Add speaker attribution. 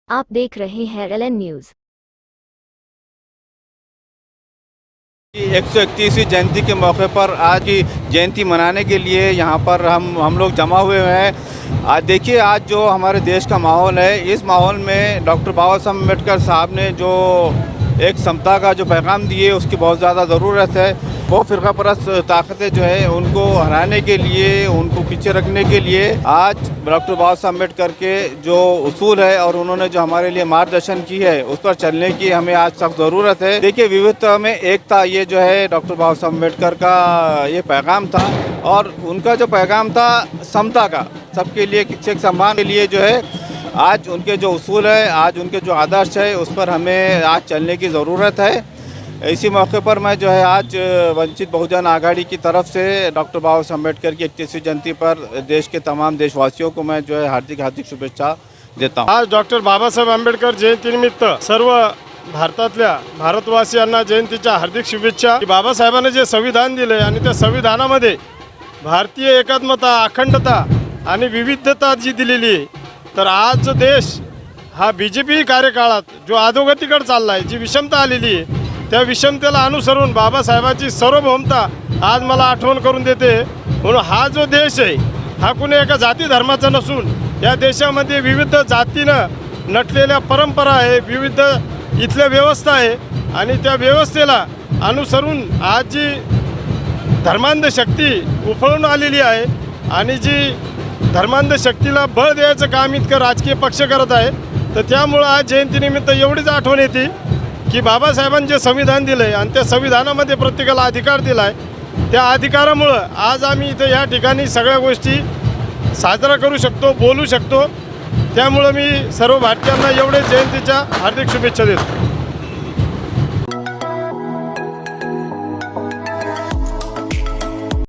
Speaker 1: आप देख रहे हैं LN न्यूज़।
Speaker 2: 131वीं जयंती के मौके पर आज की जयंती मनाने के लिए यहाँ पर हम लोग जमा हुए हैं। आज देखिए, आज जो हमारे देश का माहौल है, इस माहौल में डॉक्टर बाबा साहब अम्बेडकर साहब ने जो एक समता का जो पैगाम दिए, उसकी बहुत ज़्यादा ज़रूरत है। वो फ़िरका परस्त ताकतें जो है उनको हराने के लिए, उनको पीछे रखने के लिए आज डॉक्टर बाबा साहब अम्बेडकर के जो उसूल है और उन्होंने जो हमारे लिए मार्गदर्शन की है, उस पर चलने की हमें आज सख्त ज़रूरत है। देखिए, विविधता में एकता, ये जो है डॉक्टर बाबा साहब अम्बेडकर का ये पैगाम था और उनका जो पैगाम था समता का, सबके लिए शिक्षा सम्मान के लिए जो है आज उनके जो उसूल है, आज उनके जो आदर्श है, उस पर हमें आज चलने की ज़रूरत है। इसी मौके पर मैं जो है आज वंचित बहुजन आघाड़ी की तरफ से डॉक्टर बाबा साहब अम्बेडकर की 31वीं जयंती पर देश के तमाम देशवासियों को मैं जो है हार्दिक शुभेच्छा देता हूँ।
Speaker 3: आज डॉक्टर बाबासाहेब आंबेडकर जयंतीनिमित्त सर्व भारतातल्या भारतवासियांना जयंतीच्या हार्दिक शुभेच्छा। बाबासाहेबांनी जे संविधान दिले आणि त्या संविधानामध्ये भारतीय एकात्मता, अखंडता आणि विविधता जी दिलेली आहे, तर आज जो देश हा BJP कार्यकाळात जो अधोगतीकडे चालला आहे, जी विषमता आलेली आहे, त्या विषमतेला अनुसरून बाबासाहेबांची सार्वभौमता आज मला आठवण करून देते। म्हणून हा जो देश आहे, हा कुणी एका जाती धर्माचा नसून या देशामध्ये विविध जातीनं नटलेल्या परंपरा आहे, विविध इथल्या व्यवस्था आहे आणि त्या व्यवस्थेला अनुसरून आज जी धर्मांध शक्ती उफळून आलेली आहे आणि जी धर्मांध शक्तीला बळ द्यायचं काम इतकं राजकीय पक्ष करत आहे, तर त्यामुळं आज जयंतीनिमित्त एवढीच आठवण येते की बाबासाहेबांनी जे संविधान दिलं आहे आणि त्या संविधानामध्ये प्रत्येकाला अधिकार दिला आहे, त्या अधिकारामुळं आज आम्ही इथे या ठिकाणी सगळ्या गोष्टी साजरा करू शकतो, बोलू शकतो। त्यामुळं मी सर्व भारतीयांना एवढे जयंतीच्या हार्दिक शुभेच्छा देतो।